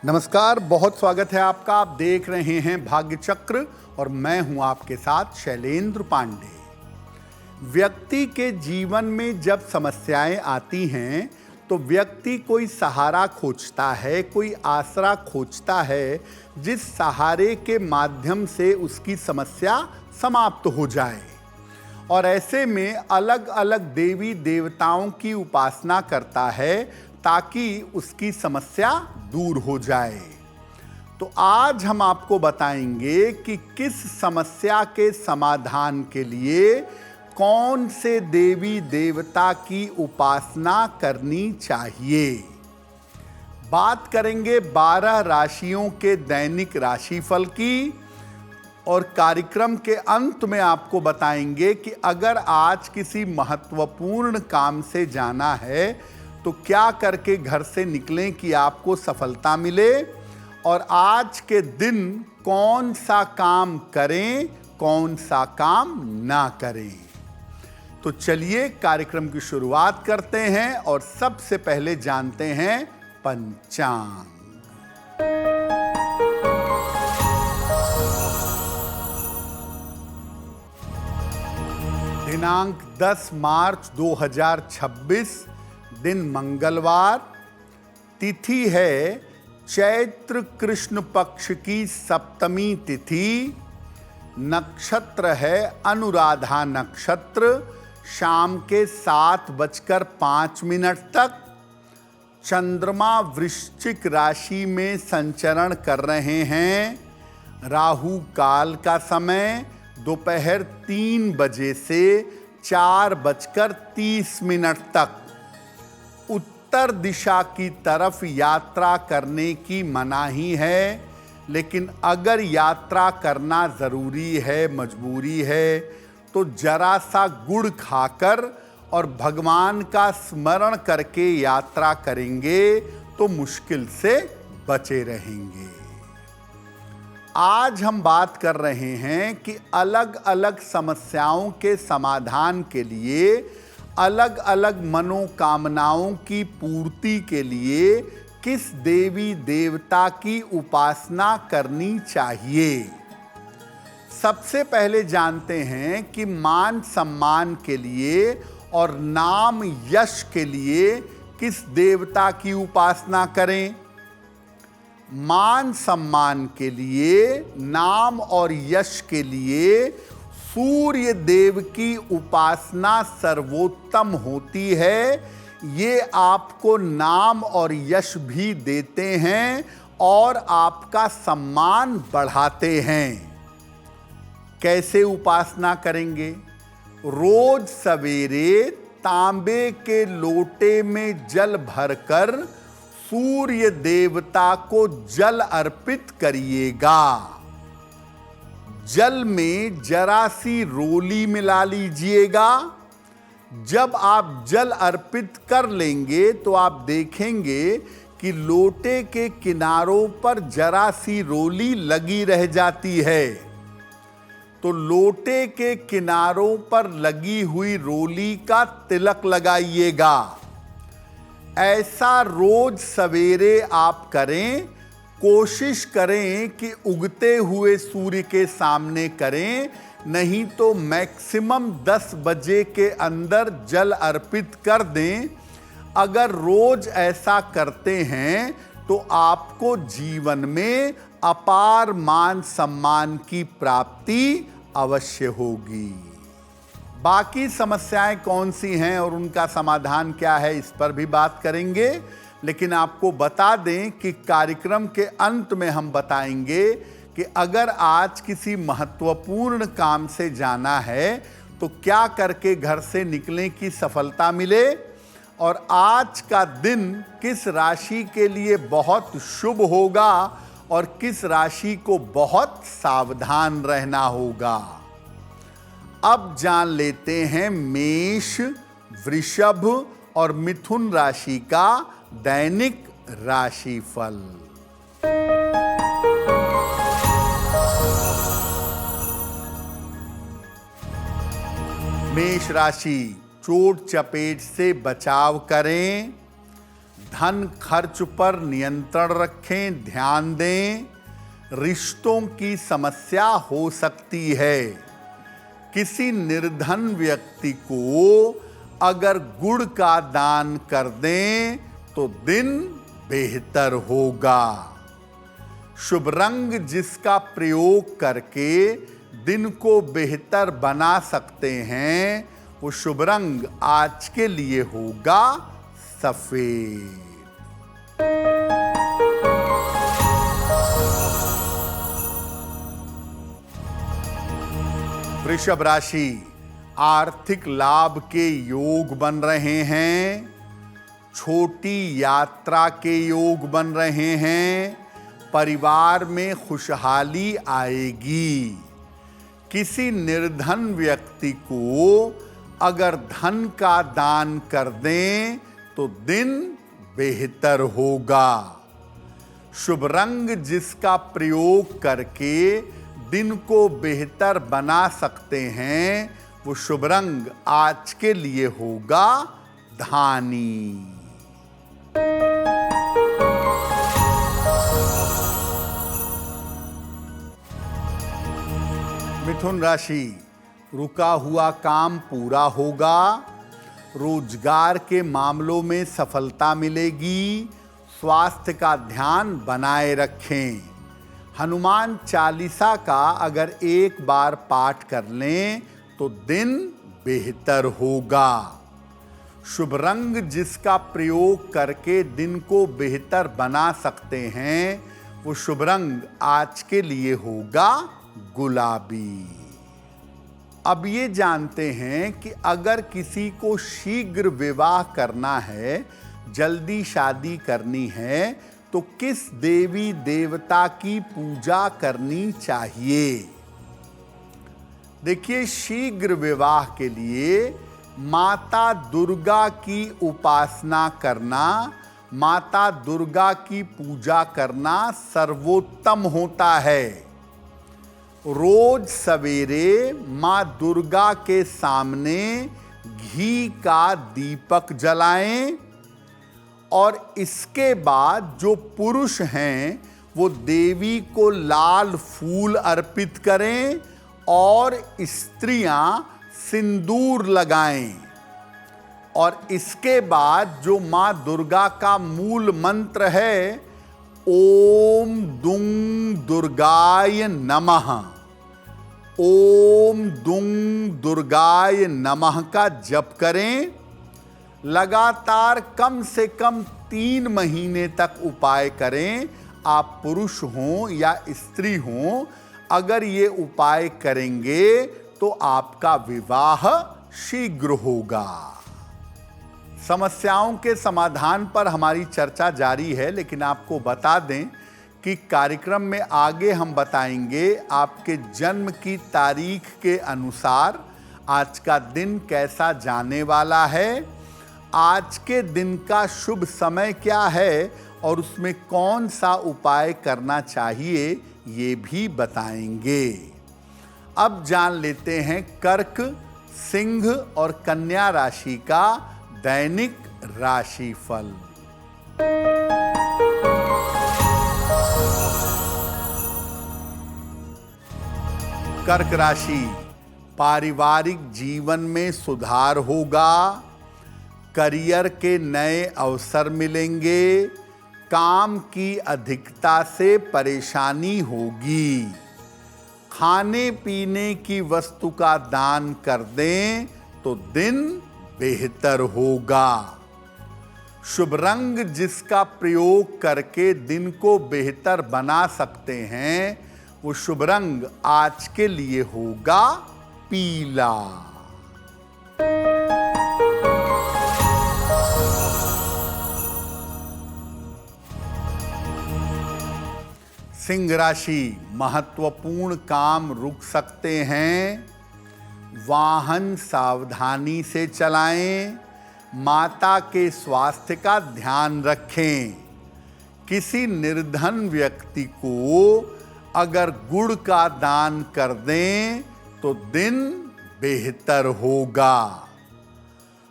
नमस्कार, बहुत स्वागत है आपका। आप देख रहे हैं भाग्य चक्र और मैं हूं आपके साथ शैलेंद्र पांडे। व्यक्ति के जीवन में जब समस्याएं आती हैं तो व्यक्ति कोई सहारा खोजता है, कोई आसरा खोजता है जिस सहारे के माध्यम से उसकी समस्या समाप्त हो जाए। और ऐसे में अलग अलग देवी देवताओं की उपासना करता है ताकि उसकी समस्या दूर हो जाए। तो आज हम आपको बताएंगे कि किस समस्या के समाधान के लिए कौन से देवी देवता की उपासना करनी चाहिए। बात करेंगे 12 राशियों के दैनिक राशिफल की और कार्यक्रम के अंत में आपको बताएंगे कि अगर आज किसी महत्वपूर्ण काम से जाना है तो क्या करके घर से निकलें कि आपको सफलता मिले, और आज के दिन कौन सा काम करें, कौन सा काम ना करें। तो चलिए कार्यक्रम की शुरुआत करते हैं और सबसे पहले जानते हैं पंचांग। दिनांक 10 मार्च 2026, दिन मंगलवार, तिथि है चैत्र कृष्ण पक्ष की सप्तमी तिथि, नक्षत्र है अनुराधा नक्षत्र, शाम के 7:05 तक। चंद्रमा वृश्चिक राशि में संचरण कर रहे हैं। राहु काल का समय दोपहर 3 बजे से 4:30 तक। उत्तर दिशा की तरफ यात्रा करने की मनाही है, लेकिन अगर यात्रा करना ज़रूरी है, मजबूरी है, तो जरा सा गुड़ खाकर और भगवान का स्मरण करके यात्रा करेंगे तो मुश्किल से बचे रहेंगे। आज हम बात कर रहे हैं कि अलग अलग समस्याओं के समाधान के लिए, अलग अलग मनोकामनाओं की पूर्ति के लिए किस देवी देवता की उपासना करनी चाहिए। सबसे पहले जानते हैं कि मान सम्मान के लिए और नाम यश के लिए किस देवता की उपासना करें। मान सम्मान के लिए, नाम और यश के लिए सूर्य देव की उपासना सर्वोत्तम होती है। ये आपको नाम और यश भी देते हैं और आपका सम्मान बढ़ाते हैं। कैसे उपासना करेंगे? रोज सवेरे तांबे के लोटे में जल भरकर सूर्य देवता को जल अर्पित करिएगा। जल में जरा सी रोली मिला लीजिएगा। जब आप जल अर्पित कर लेंगे तो आप देखेंगे कि लोटे के किनारों पर जरा सी रोली लगी रह जाती है। तो लोटे के किनारों पर लगी हुई रोली का तिलक लगाइएगा। ऐसा रोज सवेरे आप करें। कोशिश करें कि उगते हुए सूर्य के सामने करें, नहीं तो मैक्सिमम 10 बजे के अंदर जल अर्पित कर दें। अगर रोज ऐसा करते हैं तो आपको जीवन में अपार मान सम्मान की प्राप्ति अवश्य होगी। बाकी समस्याएं कौन सी हैं और उनका समाधान क्या है, इस पर भी बात करेंगे। लेकिन आपको बता दें कि कार्यक्रम के अंत में हम बताएंगे कि अगर आज किसी महत्वपूर्ण काम से जाना है तो क्या करके घर से निकलें कि सफलता मिले, और आज का दिन किस राशि के लिए बहुत शुभ होगा और किस राशि को बहुत सावधान रहना होगा। अब जान लेते हैं मेष, वृषभ और मिथुन राशि का दैनिक राशिफल। मेष राशि, चोट चपेट से बचाव करें। धन खर्च पर नियंत्रण रखें, ध्यान दें। रिश्तों की समस्या हो सकती है। किसी निर्धन व्यक्ति को अगर गुड़ का दान कर दें तो दिन बेहतर होगा। शुभ रंग जिसका प्रयोग करके दिन को बेहतर बना सकते हैं, वो शुभ रंग आज के लिए होगा सफेद। वृषभ राशि, आर्थिक लाभ के योग बन रहे हैं। छोटी यात्रा के योग बन रहे हैं। परिवार में खुशहाली आएगी। किसी निर्धन व्यक्ति को अगर धन का दान कर दें तो दिन बेहतर होगा। शुभ रंग जिसका प्रयोग करके दिन को बेहतर बना सकते हैं, वो शुभ रंग आज के लिए होगा धानी। मिथुन राशि, रुका हुआ काम पूरा होगा। रोजगार के मामलों में सफलता मिलेगी। स्वास्थ्य का ध्यान बनाए रखें। हनुमान चालीसा का अगर एक बार पाठ कर लें तो दिन बेहतर होगा। शुभ रंग जिसका प्रयोग करके दिन को बेहतर बना सकते हैं, वो शुभ रंग आज के लिए होगा गुलाबी। अब ये जानते हैं कि अगर किसी को शीघ्र विवाह करना है, जल्दी शादी करनी है, तो किस देवी देवता की पूजा करनी चाहिए। देखिए, शीघ्र विवाह के लिए माता दुर्गा की उपासना करना, माता दुर्गा की पूजा करना सर्वोत्तम होता है। रोज सवेरे माँ दुर्गा के सामने घी का दीपक जलाएं और इसके बाद जो पुरुष हैं वो देवी को लाल फूल अर्पित करें और स्त्रियां सिंदूर लगाएं। और इसके बाद जो माँ दुर्गा का मूल मंत्र है, ओम दुंग दुर्गाय नमः, ओम दुंग दुर्गाय नमः का जप करें। लगातार कम से कम 3 महीने तक उपाय करें। आप पुरुष हों या स्त्री हों, अगर ये उपाय करेंगे तो आपका विवाह शीघ्र होगा। समस्याओं के समाधान पर हमारी चर्चा जारी है, लेकिन आपको बता दें कि कार्यक्रम में आगे हम बताएंगे आपके जन्म की तारीख के अनुसार आज का दिन कैसा जाने वाला है, आज के दिन का शुभ समय क्या है और उसमें कौन सा उपाय करना चाहिए, ये भी बताएंगे। अब जान लेते हैं कर्क, सिंह और कन्या राशि का दैनिक राशिफल। कर्क राशि, पारिवारिक जीवन में सुधार होगा। करियर के नए अवसर मिलेंगे। काम की अधिकता से परेशानी होगी। खाने पीने की वस्तु का दान कर दें तो दिन बेहतर होगा। शुभ रंग जिसका प्रयोग करके दिन को बेहतर बना सकते हैं, वो शुभ रंग आज के लिए होगा पीला। सिंह राशि, महत्वपूर्ण काम रुक सकते हैं। वाहन सावधानी से चलाएं। माता के स्वास्थ्य का ध्यान रखें। किसी निर्धन व्यक्ति को अगर गुड़ का दान कर दें तो दिन बेहतर होगा।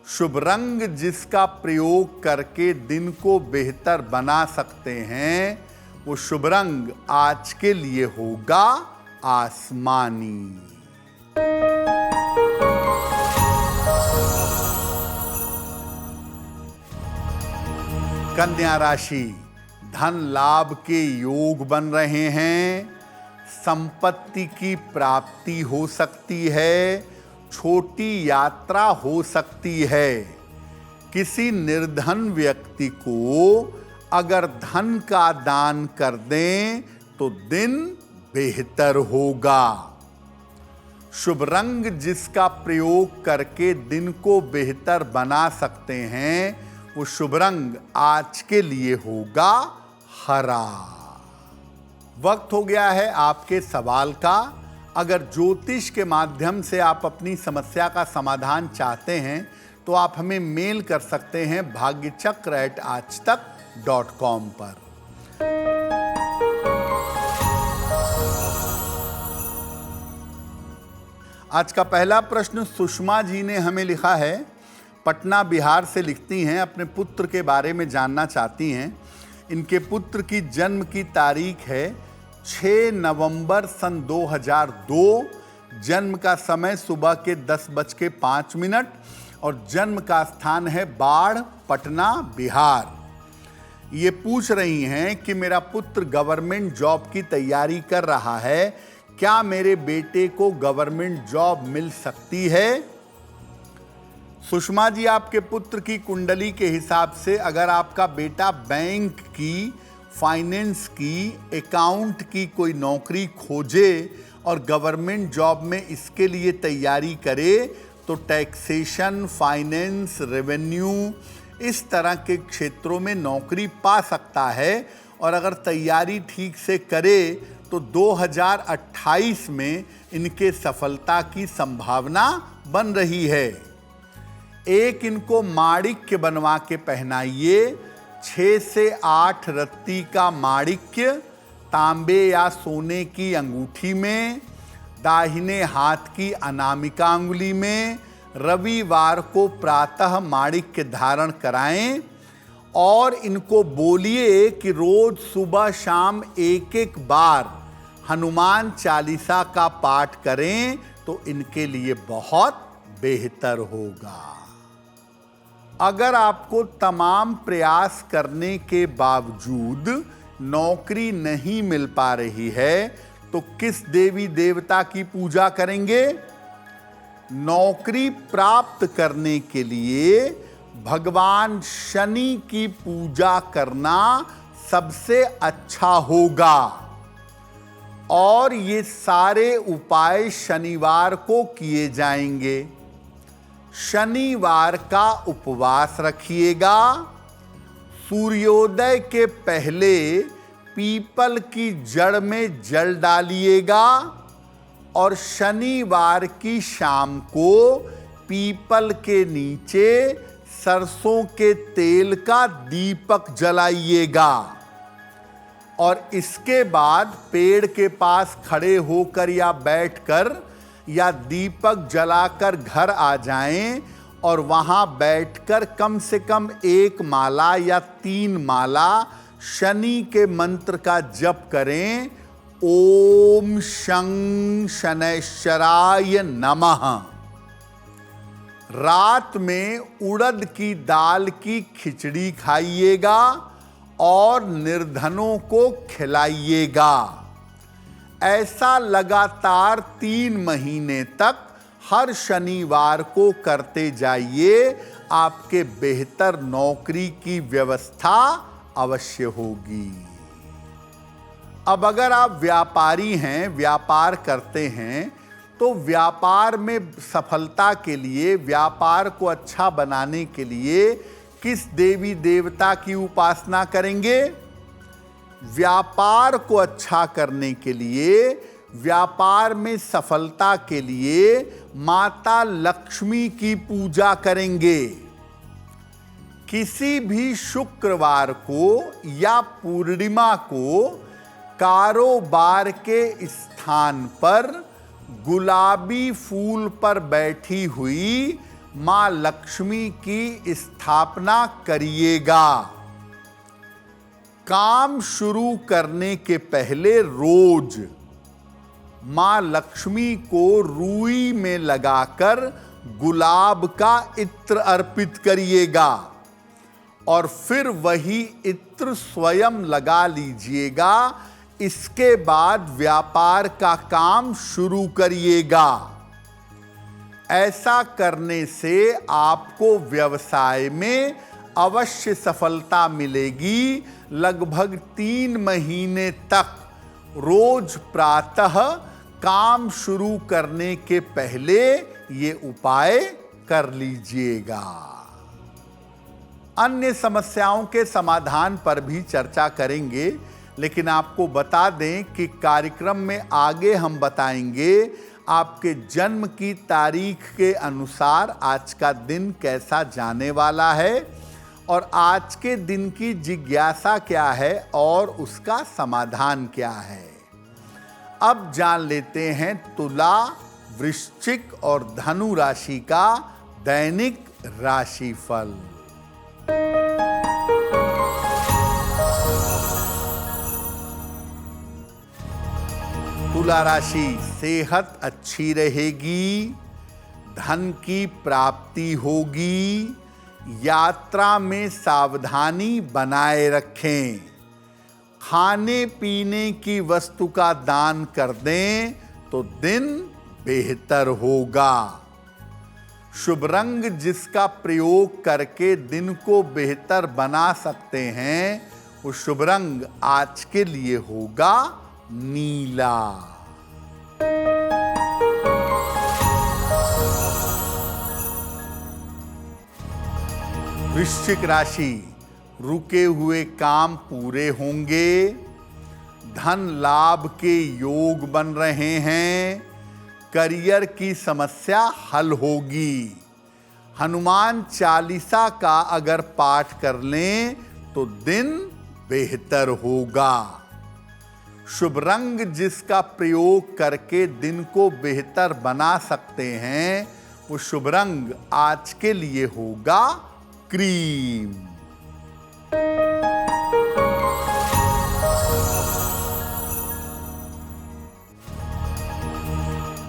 शुभ रंग जिसका प्रयोग करके दिन को बेहतर बना सकते हैं, वो शुभ रंग आज के लिए होगा आसमानी। कन्या राशि, धन लाभ के योग बन रहे हैं, संपत्ति की प्राप्ति हो सकती है, छोटी यात्रा हो सकती है। किसी निर्धन व्यक्ति को अगर धन का दान कर दें तो दिन बेहतर होगा। शुभ रंग जिसका प्रयोग करके दिन को बेहतर बना सकते हैं, वो शुभ रंग आज के लिए होगा हरा। वक्त हो गया है आपके सवाल का। अगर ज्योतिष के माध्यम से आप अपनी समस्या का समाधान चाहते हैं तो आप हमें मेल कर सकते हैं bhagyachakra@aajtak.com पर। आज का पहला प्रश्न सुषमा जी ने हमें लिखा है, पटना बिहार से लिखती हैं, अपने पुत्र के बारे में जानना चाहती हैं। इनके पुत्र की जन्म की तारीख है 6 नवंबर सन 2002, जन्म का समय सुबह के 10:05 और जन्म का स्थान है बाढ़, पटना, बिहार। ये पूछ रही हैं कि मेरा पुत्र गवर्नमेंट जॉब की तैयारी कर रहा है, क्या मेरे बेटे को गवर्नमेंट जॉब मिल सकती है? सुषमा जी, आपके पुत्र की कुंडली के हिसाब से अगर आपका बेटा बैंक की, फाइनेंस की, अकाउंट की कोई नौकरी खोजे और गवर्नमेंट जॉब में इसके लिए तैयारी करे तो टैक्सेशन, फाइनेंस, रेवेन्यू इस तरह के क्षेत्रों में नौकरी पा सकता है। और अगर तैयारी ठीक से करे तो 2028 में इनके सफलता की संभावना बन रही है। एक इनको माणिक्य बनवा के पहनाइए, 6 से 8 रत्ती का माणिक्य तांबे या सोने की अंगूठी में, दाहिने हाथ की अनामिका अंगुली में, रविवार को प्रातः माणिक्य धारण कराएं और इनको बोलिए कि रोज सुबह शाम एक बार हनुमान चालीसा का पाठ करें तो इनके लिए बहुत बेहतर होगा। अगर आपको तमाम प्रयास करने के बावजूद नौकरी नहीं मिल पा रही है तो किस देवी देवता की पूजा करेंगे? नौकरी प्राप्त करने के लिए भगवान शनि की पूजा करना सबसे अच्छा होगा। और ये सारे उपाय शनिवार को किए जाएंगे। शनिवार का उपवास रखिएगा। सूर्योदय के पहले पीपल की जड़ में जल डालिएगा और शनिवार की शाम को पीपल के नीचे सरसों के तेल का दीपक जलाइएगा। और इसके बाद पेड़ के पास खड़े होकर या बैठकर या दीपक जलाकर घर आ जाएं और वहां बैठकर कम से कम 1 माला या 3 माला शनि के मंत्र का जप करें। ओम शं शनैश्चराय नमः। रात में उड़द की दाल की खिचड़ी खाइएगा और निर्धनों को खिलाइएगा। ऐसा लगातार 3 महीने तक हर शनिवार को करते जाइए। आपके बेहतर नौकरी की व्यवस्था अवश्य होगी। अब अगर आप व्यापारी हैं, व्यापार करते हैं, तो व्यापार में सफलता के लिए, व्यापार को अच्छा बनाने के लिए किस देवी देवता की उपासना करेंगे? व्यापार को अच्छा करने के लिए, व्यापार में सफलता के लिए माता लक्ष्मी की पूजा करेंगे। किसी भी शुक्रवार को या पूर्णिमा को कारोबार के स्थान पर गुलाबी फूल पर बैठी हुई मां लक्ष्मी की स्थापना करिएगा। काम शुरू करने के पहले रोज मां लक्ष्मी को रूई में लगाकर गुलाब का इत्र अर्पित करिएगा और फिर वही इत्र स्वयं लगा लीजिएगा। इसके बाद व्यापार का काम शुरू करिएगा। ऐसा करने से आपको व्यवसाय में अवश्य सफलता मिलेगी। लगभग 3 महीने तक रोज प्रातः काम शुरू करने के पहले ये उपाय कर लीजिएगा। अन्य समस्याओं के समाधान पर भी चर्चा करेंगे, लेकिन आपको बता दें कि कार्यक्रम में आगे हम बताएंगे आपके जन्म की तारीख के अनुसार आज का दिन कैसा जाने वाला है और आज के दिन की जिज्ञासा क्या है और उसका समाधान क्या है। अब जान लेते हैं तुला, वृश्चिक और धनु राशि का दैनिक राशिफल। तुला राशि, सेहत अच्छी रहेगी, धन की प्राप्ति होगी, यात्रा में सावधानी बनाए रखें, खाने पीने की वस्तु का दान कर दें तो दिन बेहतर होगा। शुभ रंग जिसका प्रयोग करके दिन को बेहतर बना सकते हैं वो शुभ रंग आज के लिए होगा नीला। वृश्चिक राशि, रुके हुए काम पूरे होंगे, धन लाभ के योग बन रहे हैं, करियर की समस्या हल होगी। हनुमान चालीसा का अगर पाठ कर लें तो दिन बेहतर होगा। शुभ रंग जिसका प्रयोग करके दिन को बेहतर बना सकते हैं वो शुभ रंग आज के लिए होगा क्रीम।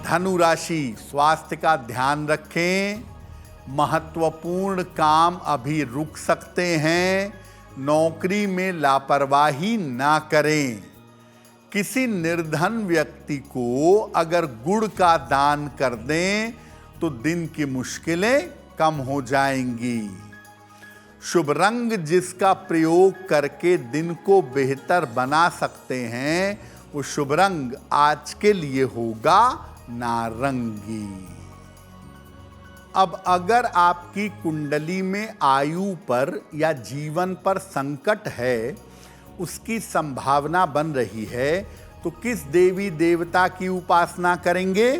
धनु राशि, स्वास्थ्य का ध्यान रखें, महत्वपूर्ण काम अभी रुक सकते हैं, नौकरी में लापरवाही ना करें। किसी निर्धन व्यक्ति को अगर गुड़ का दान कर दें तो दिन की मुश्किलें कम हो जाएंगी। शुभ रंग जिसका प्रयोग करके दिन को बेहतर बना सकते हैं वो शुभ रंग आज के लिए होगा नारंगी। अब अगर आपकी कुंडली में आयु पर या जीवन पर संकट है, उसकी संभावना बन रही है, तो किस देवी देवता की उपासना करेंगे?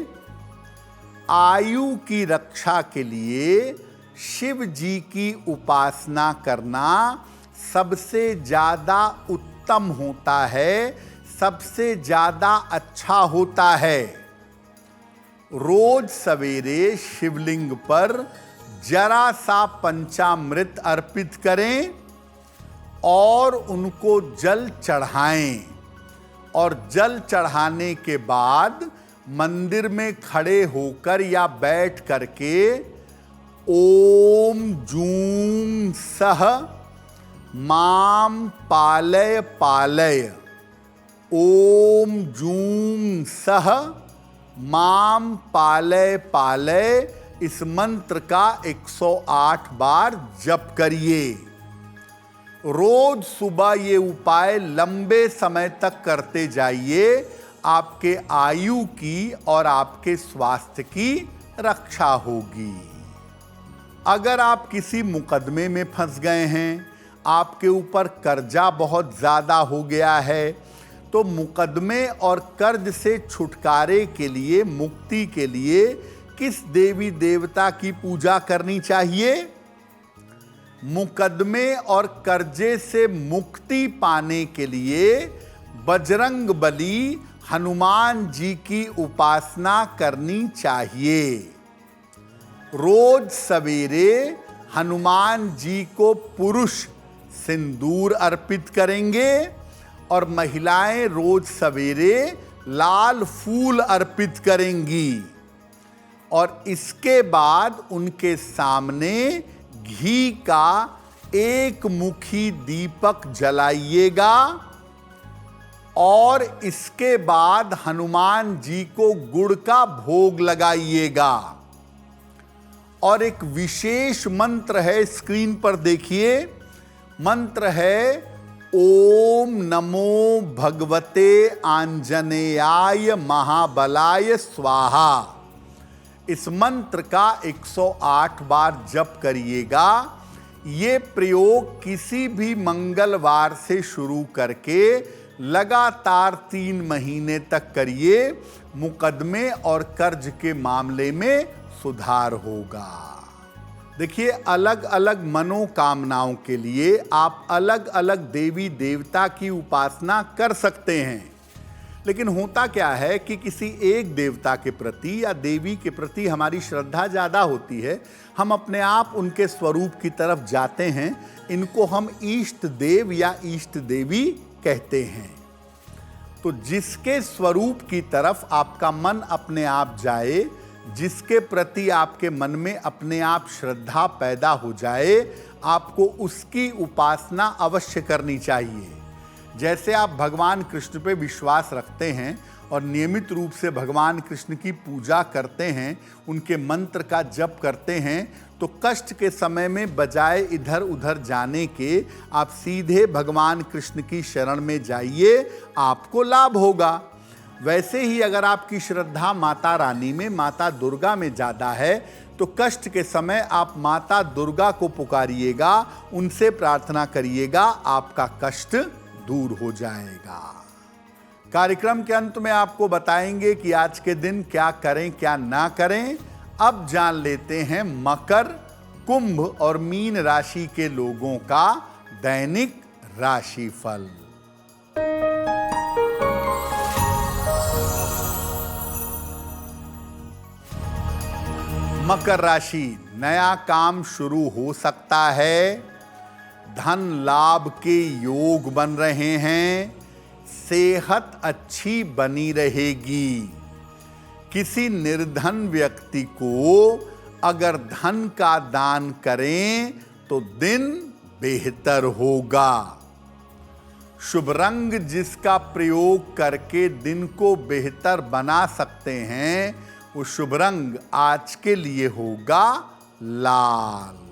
आयु की रक्षा के लिए शिव जी की उपासना करना सबसे ज्यादा उत्तम होता है, सबसे ज्यादा अच्छा होता है। रोज सवेरे शिवलिंग पर जरा सा पंचामृत अर्पित करें और उनको जल चढ़ाएं और जल चढ़ाने के बाद मंदिर में खड़े होकर या बैठ करके ओम जूं सह माम पालय पालय, ओम जूं सह माम पालय पालय, इस मंत्र का 108 बार जप करिए। रोज सुबह ये उपाय लंबे समय तक करते जाइए, आपके आयु की और आपके स्वास्थ्य की रक्षा होगी। अगर आप किसी मुकदमे में फंस गए हैं, आपके ऊपर कर्जा बहुत ज़्यादा हो गया है, तो मुकदमे और कर्ज से छुटकारे के लिए, मुक्ति के लिए किस देवी देवता की पूजा करनी चाहिए? मुकदमे और कर्जे से मुक्ति पाने के लिए बजरंग बली, हनुमान जी की उपासना करनी चाहिए। रोज सवेरे हनुमान जी को पुरुष सिंदूर अर्पित करेंगे और महिलाएं रोज सवेरे लाल फूल अर्पित करेंगी और इसके बाद उनके सामने घी का एक मुखी दीपक जलाइएगा और इसके बाद हनुमान जी को गुड़ का भोग लगाइएगा। और एक विशेष मंत्र है, स्क्रीन पर देखिए, मंत्र है ओम नमो भगवते आंजनेयाय महाबलाय स्वाहा। इस मंत्र का 108 बार जप करिएगा। ये प्रयोग किसी भी मंगलवार से शुरू करके लगातार 3 महीने तक करिए। मुकदमे और कर्ज के मामले में सुधार होगा। देखिए, अलग अलग मनोकामनाओं के लिए आप अलग अलग देवी देवता की उपासना कर सकते हैं, लेकिन होता क्या है कि किसी एक देवता के प्रति या देवी के प्रति हमारी श्रद्धा ज़्यादा होती है, हम अपने आप उनके स्वरूप की तरफ जाते हैं। इनको हम इष्ट देव या इष्ट देवी कहते हैं। तो जिसके स्वरूप की तरफ आपका मन अपने आप जाए, जिसके प्रति आपके मन में अपने आप श्रद्धा पैदा हो जाए, आपको उसकी उपासना अवश्य करनी चाहिए। जैसे आप भगवान कृष्ण पे विश्वास रखते हैं और नियमित रूप से भगवान कृष्ण की पूजा करते हैं, उनके मंत्र का जप करते हैं, तो कष्ट के समय में बजाय इधर उधर जाने के आप सीधे भगवान कृष्ण की शरण में जाइए, आपको लाभ होगा। वैसे ही अगर आपकी श्रद्धा माता रानी में, माता दुर्गा में ज़्यादा है, तो कष्ट के समय आप माता दुर्गा को पुकारिएगा, उनसे प्रार्थना करिएगा, आपका कष्ट दूर हो जाएगा। कार्यक्रम के अंत में आपको बताएंगे कि आज के दिन क्या करें क्या ना करें। अब जान लेते हैं मकर, कुंभ और मीन राशि के लोगों का दैनिक राशिफल। मकर राशि, नया काम शुरू हो सकता है, धन लाभ के योग बन रहे हैं, सेहत अच्छी बनी रहेगी। किसी निर्धन व्यक्ति को अगर धन का दान करें तो दिन बेहतर होगा। शुभ रंग जिसका प्रयोग करके दिन को बेहतर बना सकते हैं, वो शुभ रंग आज के लिए होगा लाल।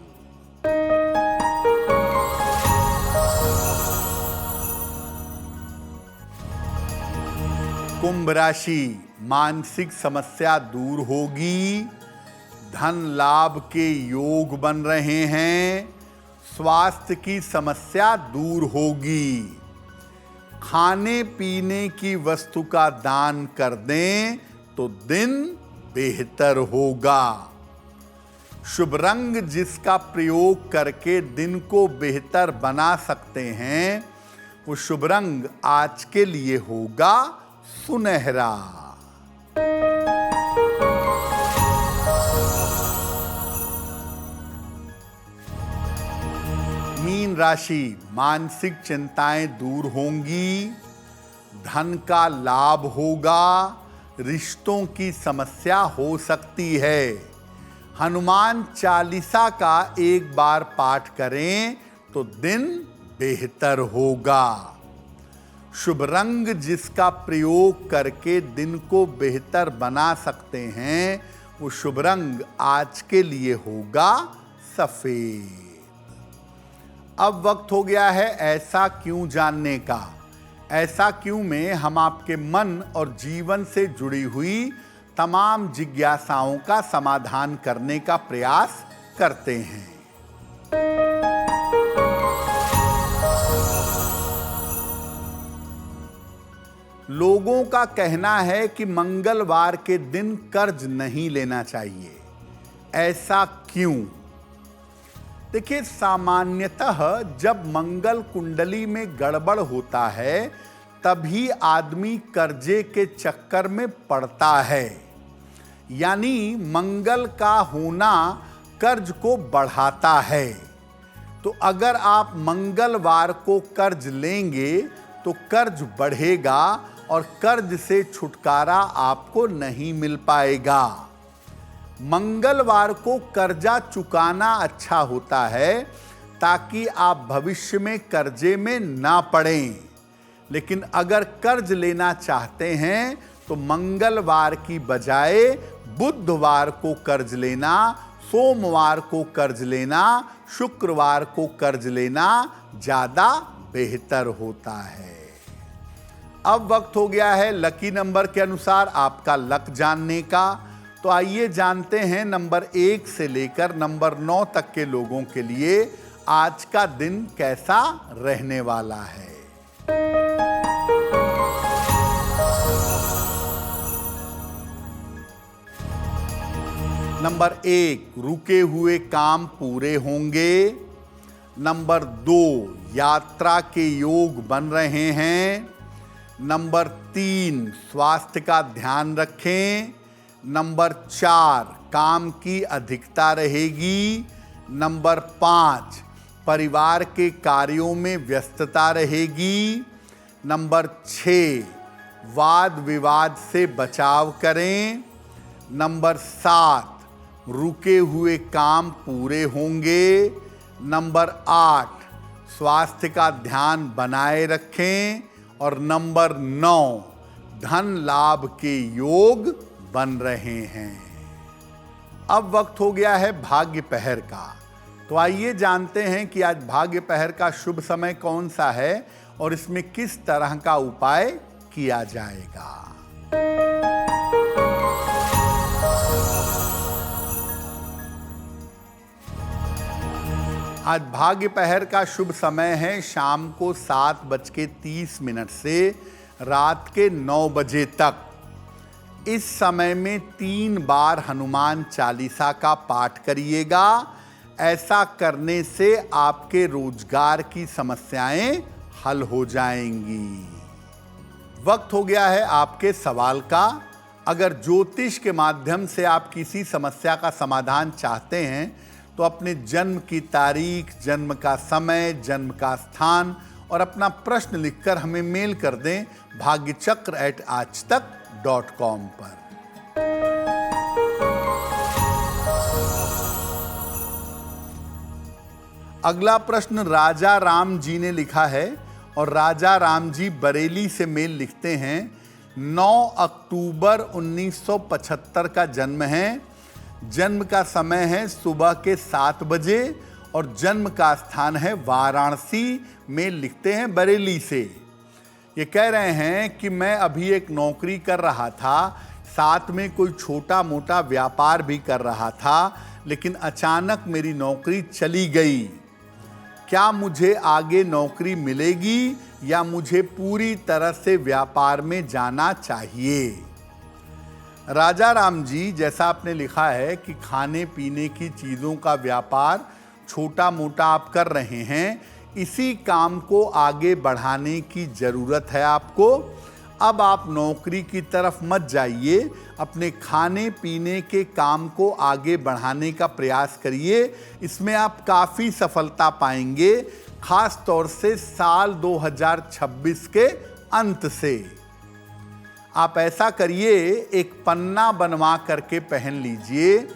कुंभ राशि, मानसिक समस्या दूर होगी, धन लाभ के योग बन रहे हैं, स्वास्थ्य की समस्या दूर होगी। खाने पीने की वस्तु का दान कर दें तो दिन बेहतर होगा। शुभ रंग जिसका प्रयोग करके दिन को बेहतर बना सकते हैं, वो शुभ रंग आज के लिए होगा सुनहरा। मीन राशि, मानसिक चिंताएं दूर होंगी, धन का लाभ होगा, रिश्तों की समस्या हो सकती है। हनुमान चालीसा का एक बार पाठ करें तो दिन बेहतर होगा। शुभ रंग जिसका प्रयोग करके दिन को बेहतर बना सकते हैं, वो शुभ रंग आज के लिए होगा सफेद। अब वक्त हो गया है ऐसा क्यों जानने का। ऐसा क्यों में हम आपके मन और जीवन से जुड़ी हुई तमाम जिज्ञासाओं का समाधान करने का प्रयास करते हैं। लोगों का कहना है कि मंगलवार के दिन कर्ज नहीं लेना चाहिए। ऐसा क्यों? देखिए, सामान्यतः जब मंगल कुंडली में गड़बड़ होता है तभी आदमी कर्जे के चक्कर में पड़ता है। यानी मंगल का होना कर्ज को बढ़ाता है। तो अगर आप मंगलवार को कर्ज लेंगे तो कर्ज बढ़ेगा और कर्ज से छुटकारा आपको नहीं मिल पाएगा। मंगलवार को कर्जा चुकाना अच्छा होता है ताकि आप भविष्य में कर्जे में ना पड़ें। लेकिन अगर कर्ज लेना चाहते हैं तो मंगलवार की बजाय बुधवार को कर्ज लेना, सोमवार को कर्ज लेना, शुक्रवार को कर्ज लेना ज़्यादा बेहतर होता है। अब वक्त हो गया है लकी नंबर के अनुसार आपका लक जानने का। तो आइए जानते हैं नंबर 1 से लेकर नंबर 9 तक के लोगों के लिए आज का दिन कैसा रहने वाला है। नंबर 1, रुके हुए काम पूरे होंगे। नंबर 2, यात्रा के योग बन रहे हैं। नंबर 3, स्वास्थ्य का ध्यान रखें। नंबर 4, काम की अधिकता रहेगी। नंबर 5, परिवार के कार्यों में व्यस्तता रहेगी। नंबर 6, वाद विवाद से बचाव करें। नंबर 7, रुके हुए काम पूरे होंगे। नंबर 8, स्वास्थ्य का ध्यान बनाए रखें। और नंबर 9, धन लाभ के योग बन रहे हैं। अब वक्त हो गया है भाग्य पहर का। तो आइए जानते हैं कि आज भाग्य पहर का शुभ समय कौन सा है और इसमें किस तरह का उपाय किया जाएगा। आज भाग्य पहर का शुभ समय है शाम को 7:30 से रात के 9 बजे तक। इस समय में 3 बार हनुमान चालीसा का पाठ करिएगा। ऐसा करने से आपके रोजगार की समस्याएं हल हो जाएंगी। वक्त हो गया है आपके सवाल का। अगर ज्योतिष के माध्यम से आप किसी समस्या का समाधान चाहते हैं तो अपने जन्म की तारीख, जन्म का समय, जन्म का स्थान और अपना प्रश्न लिखकर हमें मेल कर दें bhagyachakra@aajtak.com पर। अगला प्रश्न राजा राम जी ने लिखा है और राजा राम जी बरेली से मेल लिखते हैं। 9 अक्टूबर 1975 का जन्म है। जन्म का समय है सुबह के 7 बजे और जन्म का स्थान है वाराणसी। मेल लिखते हैं बरेली से। ये कह रहे हैं कि मैं अभी एक नौकरी कर रहा था, साथ में कोई छोटा मोटा व्यापार भी कर रहा था, लेकिन अचानक मेरी नौकरी चली गई। क्या मुझे आगे नौकरी मिलेगी या मुझे पूरी तरह से व्यापार में जाना चाहिए? राजा राम जी, जैसा आपने लिखा है कि खाने पीने की चीज़ों का व्यापार छोटा मोटा आप कर रहे हैं, इसी काम को आगे बढ़ाने की ज़रूरत है आपको। अब आप नौकरी की तरफ मत जाइए, अपने खाने पीने के काम को आगे बढ़ाने का प्रयास करिए। इसमें आप काफ़ी सफलता पाएंगे, खास तौर से साल 2026 के अंत से। आप ऐसा करिए, एक पन्ना बनवा करके पहन लीजिए।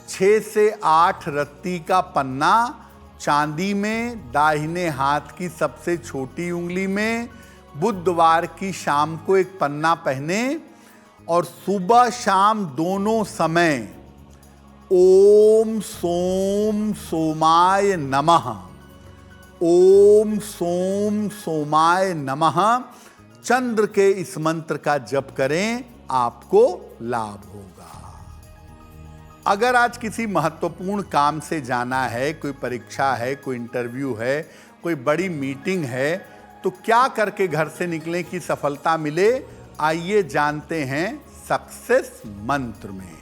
6 से 8 रत्ती का पन्ना, चांदी में, दाहिने हाथ की सबसे छोटी उंगली में। बुधवार की शाम को एक पन्ना पहने और सुबह शाम दोनों समय ओम सोम सोमाय नमः, ओम सोम सोमाय नमः चंद्र के इस मंत्र का जप करें, आपको लाभ होगा। अगर आज किसी महत्वपूर्ण काम से जाना है, कोई परीक्षा है, कोई इंटरव्यू है, कोई बड़ी मीटिंग है, तो क्या करके घर से निकलें कि सफलता मिले? आइए जानते हैं सक्सेस मंत्र में।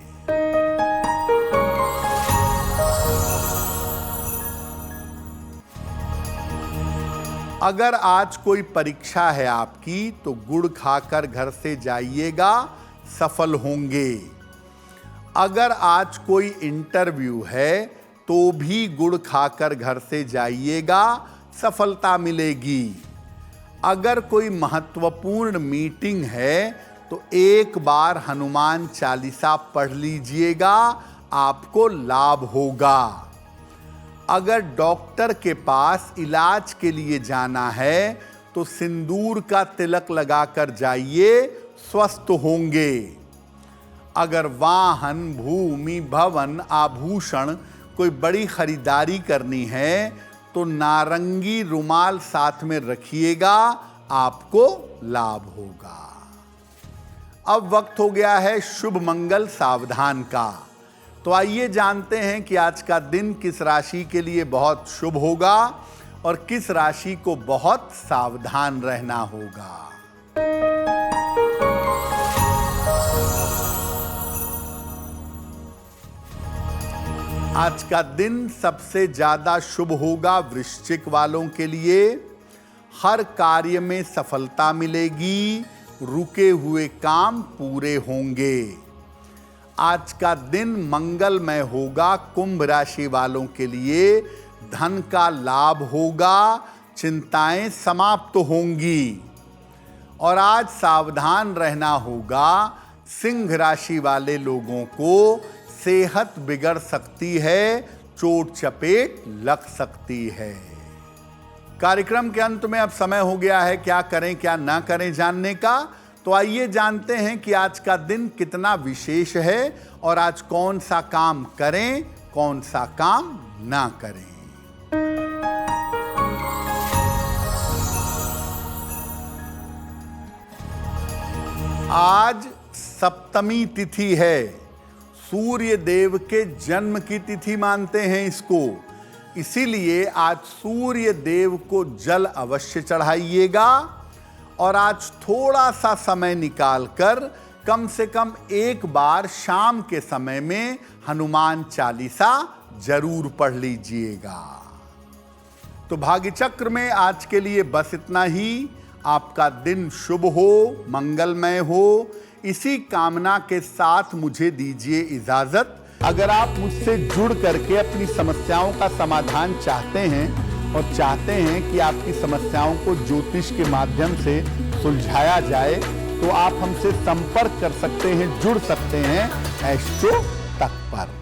अगर आज कोई परीक्षा है आपकी तो गुड़ खाकर घर से जाइएगा, सफल होंगे। अगर आज कोई इंटरव्यू है तो भी गुड़ खाकर घर से जाइएगा, सफलता मिलेगी। अगर कोई महत्वपूर्ण मीटिंग है तो एक बार हनुमान चालीसा पढ़ लीजिएगा, आपको लाभ होगा। अगर डॉक्टर के पास इलाज के लिए जाना है तो सिंदूर का तिलक लगाकर जाइए, स्वस्थ होंगे। अगर वाहन, भूमि, भवन, आभूषण कोई बड़ी खरीदारी करनी है तो नारंगी रुमाल साथ में रखिएगा, आपको लाभ होगा। अब वक्त हो गया है शुभ मंगल सावधान का। तो आइए जानते हैं कि आज का दिन किस राशि के लिए बहुत शुभ होगा और किस राशि को बहुत सावधान रहना होगा। आज का दिन सबसे ज्यादा शुभ होगा वृश्चिक वालों के लिए। हर कार्य में सफलता मिलेगी, रुके हुए काम पूरे होंगे। आज का दिन मंगलमय होगा कुंभ राशि वालों के लिए। धन का लाभ होगा, चिंताएं समाप्त होंगी। और आज सावधान रहना होगा सिंह राशि वाले लोगों को। सेहत बिगड़ सकती है, चोट चपेट लग सकती है। कार्यक्रम के अंत में अब समय हो गया है क्या करें क्या ना करें जानने का। तो आइए जानते हैं कि आज का दिन कितना विशेष है और आज कौन सा काम करें, कौन सा काम ना करें। आज सप्तमी तिथि है। सूर्य देव के जन्म की तिथि मानते हैं इसको, इसीलिए आज सूर्य देव को जल अवश्य चढ़ाइएगा। और आज थोड़ा सा समय निकालकर कम से कम एक बार शाम के समय में हनुमान चालीसा जरूर पढ़ लीजिएगा। तो भाग्य चक्र में आज के लिए बस इतना ही। आपका दिन शुभ हो, मंगलमय हो, इसी कामना के साथ मुझे दीजिए इजाजत। अगर आप मुझसे जुड़ करके अपनी समस्याओं का समाधान चाहते हैं और चाहते हैं कि आपकी समस्याओं को ज्योतिष के माध्यम से सुलझाया जाए तो आप हमसे संपर्क कर सकते हैं, जुड़ सकते हैं एस्ट्रो तक पर।